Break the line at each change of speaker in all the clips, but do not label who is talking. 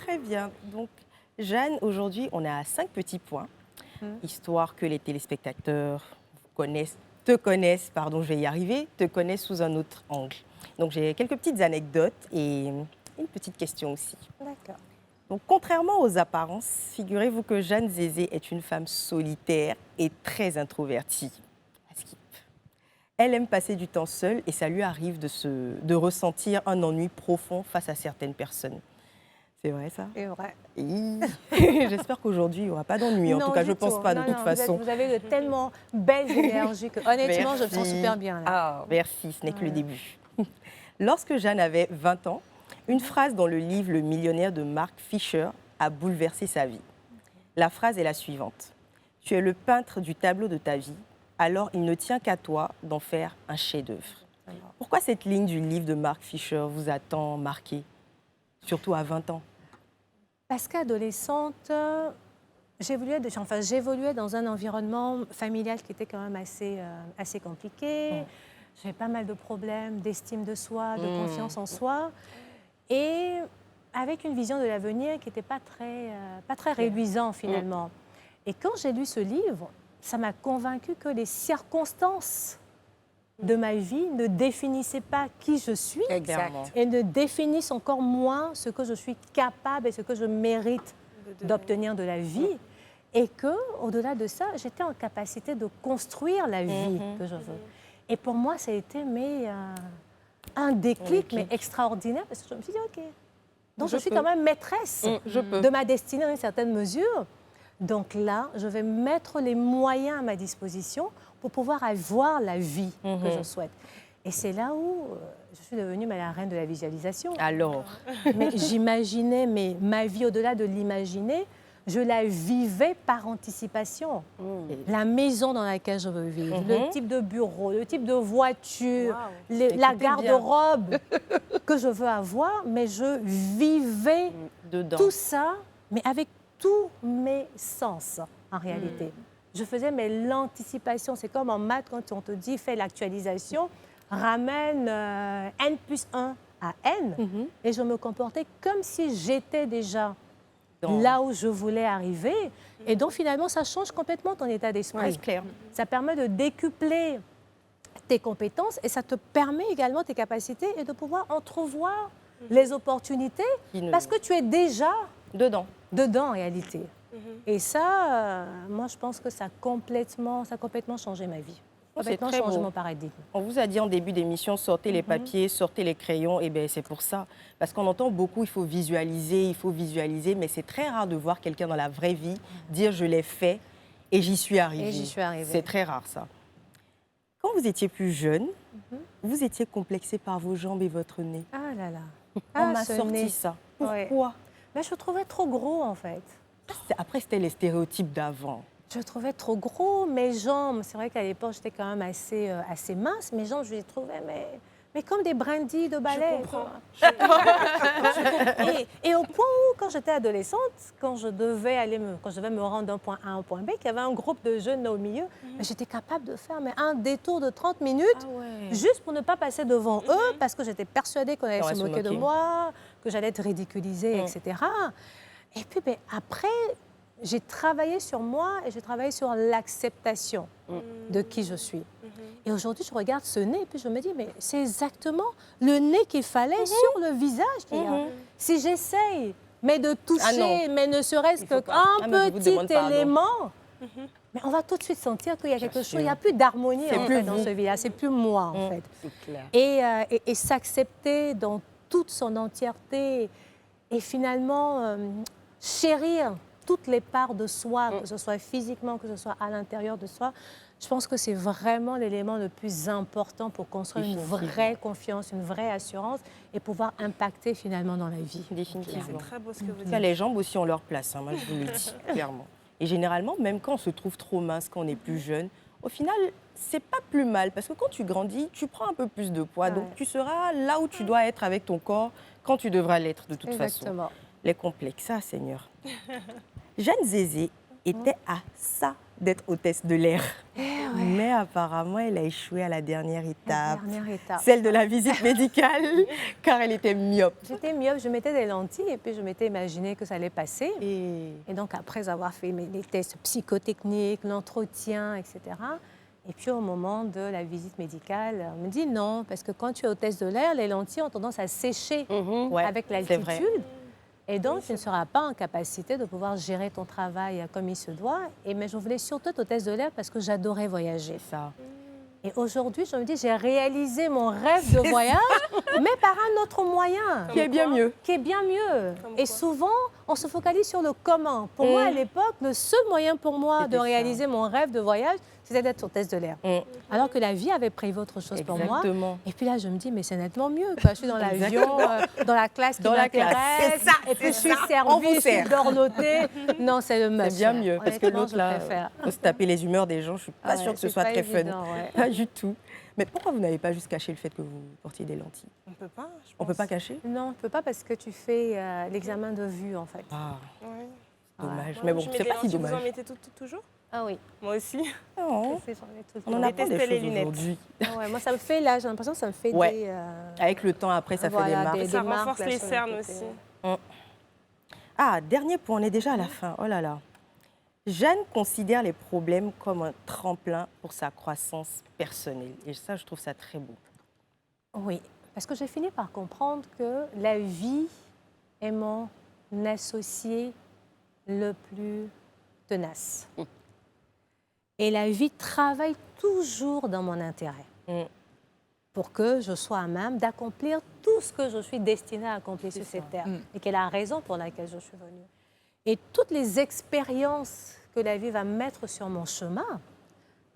Très bien. Donc, Jeanne, aujourd'hui, on est à 5 petits points, histoire que les téléspectateurs te connaissent, pardon, je vais y arriver, te connaissent sous un autre angle. Donc, j'ai quelques petites anecdotes et une petite question aussi.
D'accord.
Donc, contrairement aux apparences, figurez-vous que Jeanne Zézé est une femme solitaire et très introvertie. Elle aime passer du temps seule et ça lui arrive de ressentir un ennui profond face à certaines personnes. C'est vrai ça?
C'est vrai.
J'espère qu'aujourd'hui, il n'y aura pas d'ennui. En tout cas, je ne pense pas de toute façon.
Vous avez de tellement belles énergies que honnêtement, je me sens super bien là.
Ah, merci, ce n'est que le début. Lorsque Jeanne avait 20 ans, une phrase dans le livre Le millionnaire de Mark Fisher a bouleversé sa vie. La phrase est la suivante. Tu es le peintre du tableau de ta vie, alors il ne tient qu'à toi d'en faire un chef-d'œuvre. Pourquoi cette ligne du livre de Mark Fisher vous a tant marqué, surtout à 20 ans?
Parce qu'adolescente, j'évoluais dans un environnement familial qui était quand même assez compliqué. J'avais pas mal de problèmes d'estime de soi, de confiance en soi. Et avec une vision de l'avenir qui n'était pas très réduisant finalement. Et quand j'ai lu ce livre, ça m'a convaincue que les circonstances de ma vie ne définissaient pas qui je suis et ne définissent encore moins ce que je suis capable et ce que je mérite d'obtenir de la vie. Et que, au-delà de ça, j'étais en capacité de construire la vie que je veux. Et pour moi, ça a été un déclic, mais extraordinaire, parce que je me suis dit, OK, donc je suis quand même maîtresse de ma destinée dans une certaine mesure. Donc là, je vais mettre les moyens à ma disposition pour pouvoir avoir la vie que je souhaite. Et c'est là où je suis devenue la reine de la visualisation.
Alors?
Mais j'imaginais, mais ma vie, au-delà de l'imaginer, je la vivais par anticipation. La maison dans laquelle je veux vivre, le type de bureau, le type de voiture, la garde-robe que je veux avoir, mais je vivais tout ça, mais avec tous mes sens, en réalité. Je faisais l'anticipation. C'est comme en maths, quand on te dit, fais l'actualisation, ramène n plus 1 à n, et je me comportais comme si j'étais déjà là où je voulais arriver. Et donc, finalement, ça change complètement ton état d'esprit.
Clair.
Ça permet de décupler tes compétences et ça te permet également tes capacités et de pouvoir entrevoir les opportunités parce que tu es déjà dedans en réalité. Et ça, moi, je pense que ça a complètement changé ma vie. Complètement changé mon paradigme.
On vous a dit en début d'émission, sortez les papiers, sortez les crayons. Et bien, c'est pour ça. Parce qu'on entend beaucoup, il faut visualiser, mais c'est très rare de voir quelqu'un dans la vraie vie dire « je l'ai fait et j'y suis arrivée ». C'est très rare, ça. Quand vous étiez plus jeune, vous étiez complexée par vos jambes et votre nez.
Ah là là.
On m'a sorti ça. Pourquoi?
Mais je le trouvais trop gros, en fait.
Après, c'était les stéréotypes d'avant.
Je le trouvais trop gros. Mes jambes, c'est vrai qu'à l'époque, j'étais quand même assez mince. Mes jambes, je les trouvais mais comme des brindilles de ballet. Et au point où, quand j'étais adolescente, quand je devais me rendre d'un point A à un point B, qu'il y avait un groupe de jeunes là au milieu, j'étais capable de faire un détour de 30 minutes juste pour ne pas passer devant eux parce que j'étais persuadée qu'on allait se moquer de moi, que j'allais être ridiculisée, etc. Et puis après, j'ai travaillé sur moi et j'ai travaillé sur l'acceptation de qui je suis. Et aujourd'hui, je regarde ce nez et puis je me dis, mais c'est exactement le nez qu'il fallait sur le visage qu'il y a. Si j'essaye, de toucher, mais ne serait-ce qu'un petit élément, mais on va tout de suite sentir qu'il y a quelque chose, il n'y a plus d'harmonie dans ce visage, c'est plus moi en fait. Clair. Et s'accepter dans toute son entièreté et finalement chérir toutes les parts de soi, que ce soit physiquement, que ce soit à l'intérieur de soi, je pense que c'est vraiment l'élément le plus important pour construire une vraie confiance, une vraie assurance et pouvoir impacter finalement dans la vie.
Définitivement.
C'est très beau ce que vous dites.
Les jambes aussi ont leur place, moi je vous le dis clairement. Et généralement, même quand on se trouve trop mince, quand on est plus jeune, au final, c'est pas plus mal parce que quand tu grandis, tu prends un peu plus de poids. Donc tu seras là où tu dois être avec ton corps quand tu devras l'être de toute façon. Les complexes, ça, Seigneur. Jeanne Zézé était à sa d'être hôtesse de l'air. Mais apparemment, elle a échoué à la dernière étape.
Dernière étape.
Celle de la visite médicale, car elle était myope.
J'étais myope, je mettais des lentilles et puis je m'étais imaginé que ça allait passer.
Et
Et donc, après avoir fait les tests psychotechniques, l'entretien, etc., et puis au moment de la visite médicale, on me dit non, parce que quand tu es hôtesse de l'air, les lentilles ont tendance à sécher
ouais,
avec
c'est vrai.
l'altitude. Et donc, tu ne seras pas en capacité de pouvoir gérer ton travail comme il se doit. Mais je voulais surtout être hôtesse de l'air parce que j'adorais voyager.
C'est ça.
Et aujourd'hui, je me dis, j'ai réalisé mon rêve de voyage, mais par un autre moyen.
Qui est bien mieux.
Qui est bien mieux.
Comme
Et
quoi?
souvent, on se focalise sur le comment. Pour moi, à l'époque, le seul moyen pour moi
C'était
de
ça.
réaliser mon rêve de voyage, c'était d'être hôtesse de l'air. Alors que la vie avait prévu autre chose pour moi.
Exactement.
Et puis là, je me dis, mais c'est nettement mieux. Quoi. Je suis dans l'avion, dans la classe qui
Dans la classe.
m'intéresse.
C'est ça,
Et puis je
c'est
suis
ça. On
servie,
vous
je suis
sert.
dorlotée. Non, c'est le must.
C'est bien mieux, parce que
Honnêtement,
l'autre,
je
là,
préfère.
faut se taper les humeurs des gens. Je suis pas
Ah
sûre
ouais,
que ce
c'est
soit
pas
très
évident,
fun.
ouais.
Pas du tout. Mais pourquoi vous n'avez pas juste caché le fait que vous portiez des lentilles?
On peut pas, je
On peut
pense.
pas cacher?
Non, on ne peut pas parce que tu fais l'examen de vue, en fait.
Ah,
Ouais.
dommage.
Ouais,
Mais bon,
je mets
c'est
des
pas si
lentilles, Vous en
dommage.
mettez toujours?
Ah oui.
Moi aussi.
Non,
C'est- j'en ai tout le
on en
temps.
apprend des
Détestez les
choses
lunettes.
aujourd'hui.
Ah ouais, moi, ça me fait, là, j'ai l'impression que ça me fait
Ouais.
des...
Avec le temps, après, ça fait des
voilà,
marques.
Ça
marques,
renforce
là,
les
sur le
cernes
côté.
aussi.
Ah, dernier point, on est déjà à la fin. Oh là là. Jeanne considère les problèmes comme un tremplin pour sa croissance personnelle. Et ça, je trouve ça très beau.
Oui, parce que j'ai fini par comprendre que la vie est mon associé le plus tenace. Et la vie travaille toujours dans mon intérêt
Mm.
pour que je sois à même d'accomplir tout ce que je suis destinée à accomplir sur cette terre et quelle est la raison pour laquelle je suis venue. Et toutes les expériences que la vie va mettre sur mon chemin,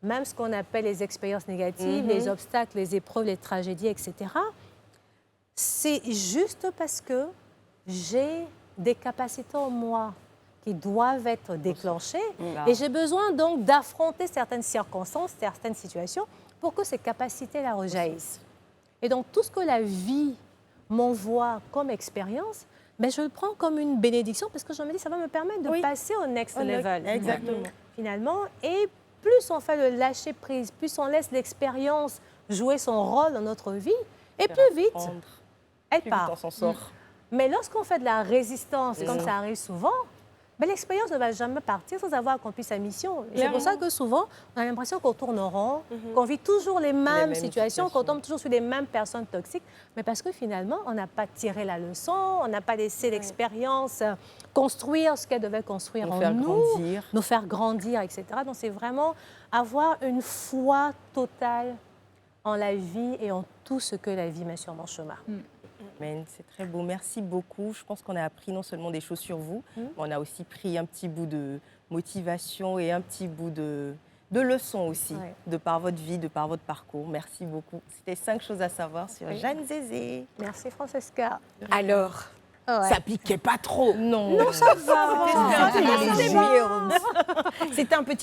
même ce qu'on appelle les expériences négatives, les obstacles, les épreuves, les tragédies, etc., c'est juste parce que j'ai des capacités en moi qui doivent être déclenchées et j'ai besoin donc d'affronter certaines circonstances, certaines situations pour que ces capacités-là rejaillissent. Et donc tout ce que la vie m'envoie comme expérience, ben, je le prends comme une bénédiction parce que je me dis ça va me permettre de passer au next level.
Exactement.
Finalement, et plus on fait le lâcher prise, plus on laisse l'expérience jouer son rôle dans notre vie, et plus vite,
Apprendre,
elle
plus vite
part.
on s'en sort.
Mais lorsqu'on fait de la résistance, comme
ça.
ça arrive souvent, ben, l'expérience ne va jamais partir sans avoir accompli sa mission. Et c'est
Clairement.
pour ça que souvent, on a l'impression qu'on tourne en rond, qu'on vit toujours les mêmes,
mêmes
situations, qu'on
situations.
tombe toujours sur les mêmes personnes toxiques, mais parce que finalement, on n'a pas tiré la leçon, on n'a pas laissé l'expérience construire ce qu'elle devait construire
Nous
en
faire
nous,
grandir.
nous faire grandir, etc. Donc c'est vraiment avoir une foi totale en la vie et en tout ce que la vie met sur mon chemin.
Amen, c'est très beau. Merci beaucoup. Je pense qu'on a appris non seulement des choses sur vous, mais on a aussi pris un petit bout de motivation et un petit bout de leçons aussi,
Ouais.
de par votre vie, de par votre parcours. Merci beaucoup. C'était 5 choses à savoir sur
Oui.
Jeanne Zézé.
Merci Francesca.
Alors,
Ouais.
ça piquait pas trop.
Non,
Ça va.
C'était un petit